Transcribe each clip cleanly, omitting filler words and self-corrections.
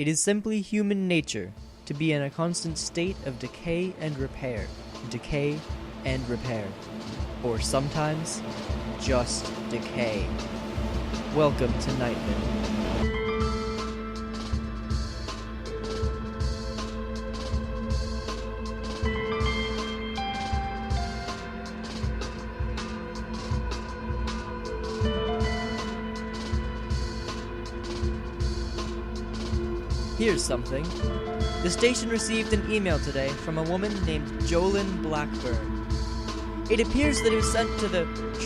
It is simply human nature to be in a constant state of decay and repair, or sometimes just decay. Welcome to Nightmare. Here's something. The station received an email today from a woman named Jolyn Blackburn. It appears that it was sent to the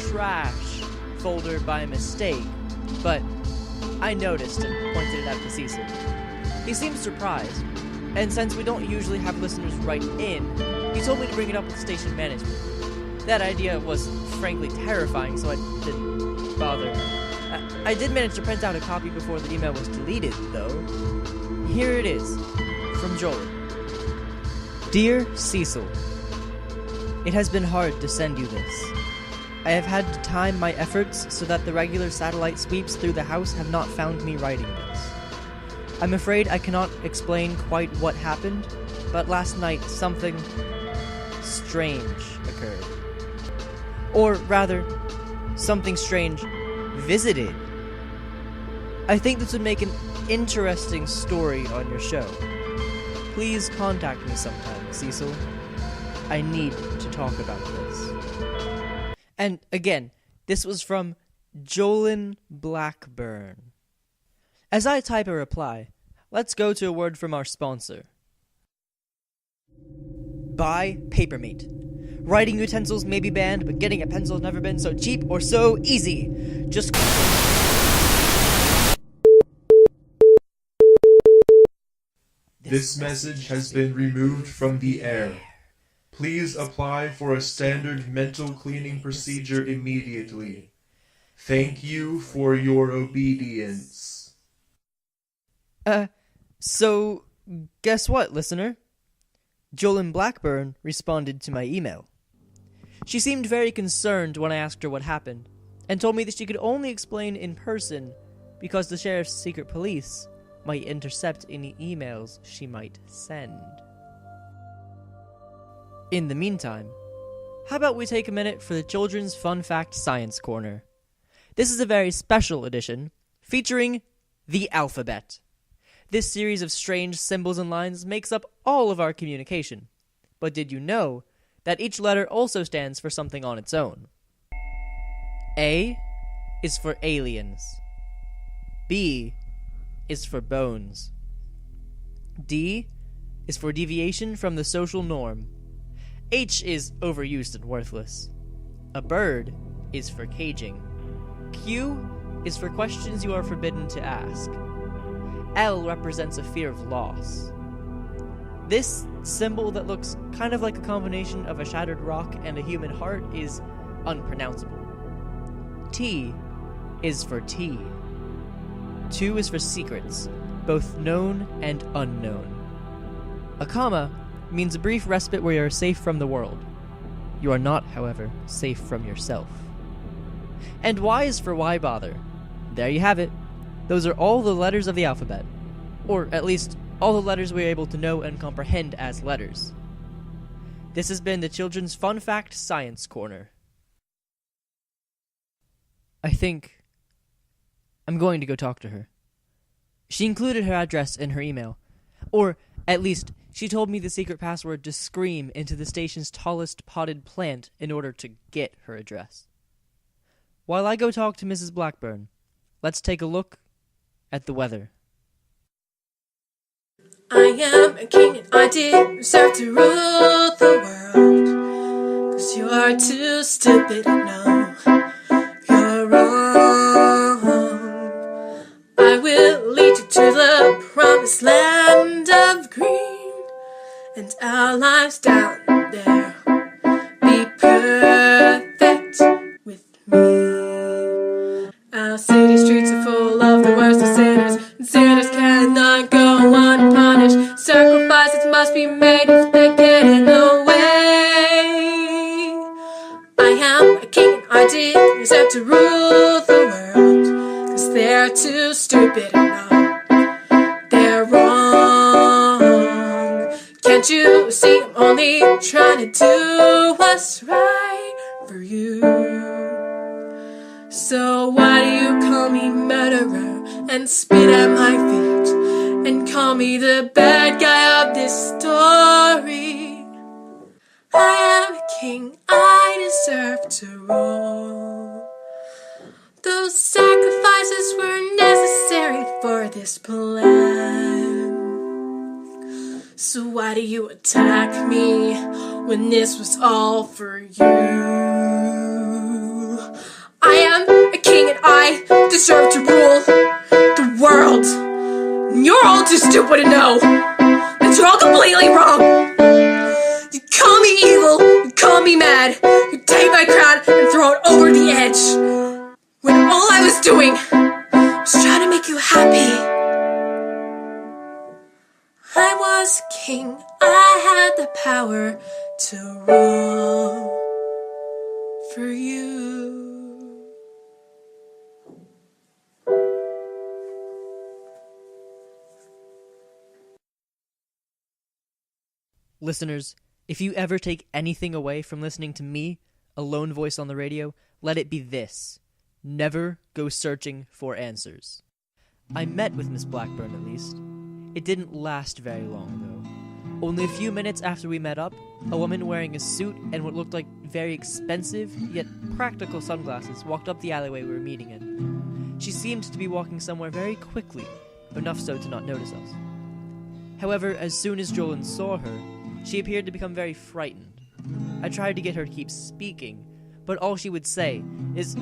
trash folder by mistake, but I noticed and pointed it out to Cecil. He seemed surprised, and since we don't usually have listeners write in, he told me to bring it up with station management. That idea was frankly terrifying, so I didn't bother. I did manage to print out a copy before the email was deleted, though. Here it is, from Joel. Dear Cecil, it has been hard to send you this. I have had to time my efforts so that the regular satellite sweeps through the house have not found me writing this. I'm afraid I cannot explain quite what happened, but last night something strange occurred. Or rather, something strange visited. I think this would make an interesting story on your show. Please contact me sometime, Cecil. I need to talk about this. And again, this was from Jolyn Blackburn. As I type a reply, let's go to a word from our sponsor. Buy Papermate. Writing utensils may be banned, but getting a pencil has never been so cheap or so easy. Just... This message has been removed from the air. Please apply for a standard mental cleaning procedure immediately. Thank you for your obedience. So, guess what, listener? Jolyn Blackburn responded to my email. She seemed very concerned when I asked her what happened, and told me that she could only explain in person because the sheriff's secret police might intercept any emails she might send. In the meantime, how about we take a minute for the Children's Fun Fact Science Corner? This is a very special edition featuring the alphabet. This series of strange symbols and lines makes up all of our communication. But did you know that each letter also stands for something on its own? A is for aliens. B is for bones. D is for deviation from the social norm. H is overused and worthless. A bird is for caging. Q is for questions you are forbidden to ask. L represents a fear of loss. This symbol that looks kind of like a combination of a shattered rock and a human heart is unpronounceable. T is for tea. 2 is for secrets, both known and unknown. A comma means a brief respite where you are safe from the world. You are not, however, safe from yourself. And Y is for why bother. There you have it. Those are all the letters of the alphabet. Or at least, all the letters we are able to know and comprehend as letters. This has been the Children's Fun Fact Science Corner. I think I'm going to go talk to her. She included her address in her email. Or, at least, she told me the secret password to scream into the station's tallest potted plant in order to get her address. While I go talk to Mrs. Blackburn, let's take a look at the weather. I am a king and I deserve to rule the world. 'Cause you are too stupid to know you're wrong. I will lead you to the promised land of green, and our lives down there be perfect with me. Our city streets are full of the worst of sinners, and sinners cannot go unpunished. Sacrifices must be made if they get in the way. I am a king and I deserve to rule the world, 'cause they're too stupid to know they're they're wrong. Can't you see I'm only trying to do what's right for you? So why do you call me murderer and spit at my feet and call me the bad guy of this story? I am a king, I deserve to rule. Those sacrifices were necessary for this plan. So why do you attack me when this was all for you? I am a king and I deserve to rule the world. And you're all too stupid to know that you're all completely wrong. You call me evil, you call me mad, you take my crown and throw it over the edge. When all I was doing was trying to make you happy. I was king, I had the power to rule for you. Listeners, if you ever take anything away from listening to me, a lone voice on the radio, let it be this. Never go searching for answers. I met with Miss Blackburn, at least. It didn't last very long, though. Only a few minutes after we met up, a woman wearing a suit and what looked like very expensive, yet practical sunglasses walked up the alleyway we were meeting in. She seemed to be walking somewhere very quickly, enough so to not notice us. However, as soon as Jolin saw her, she appeared to become very frightened. I tried to get her to keep speaking, but all she would say is,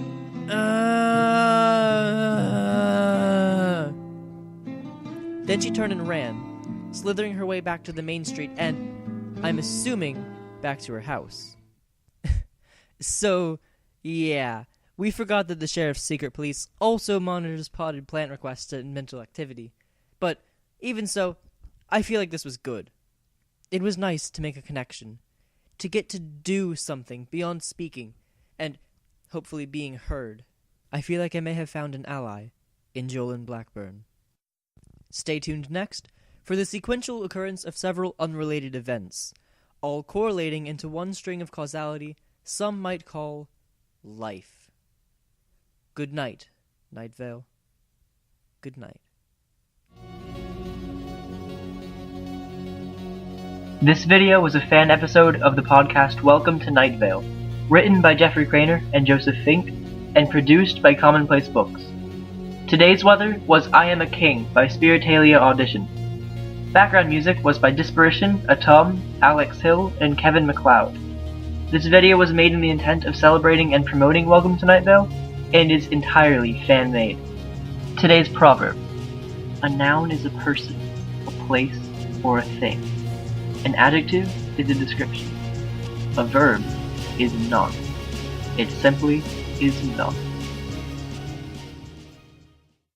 Then she turned and ran, slithering her way back to the main street and, I'm assuming, back to her house. So, yeah, we forgot that the sheriff's secret police also monitors potted plant requests and mental activity. But, even so, I feel like this was good. It was nice to make a connection, to get to do something beyond speaking, and hopefully being heard. I feel like I may have found an ally in Jolin Blackburn. Stay tuned next for the sequential occurrence of several unrelated events, all correlating into one string of causality some might call life. Good night, Night Vale. Good night. This video was a fan episode of the podcast Welcome to Night Vale, written by Jeffrey Craner and Joseph Fink, and produced by Commonplace Books. Today's weather was I Am a King by Spiritalia Audition. Background music was by Disparition, Atom, Alex Hill, and Kevin MacLeod. This video was made in the intent of celebrating and promoting Welcome to Night Vale, and is entirely fan-made. Today's proverb: a noun is a person, a place, or a thing. An adjective is a description. A verb is not. It simply is not.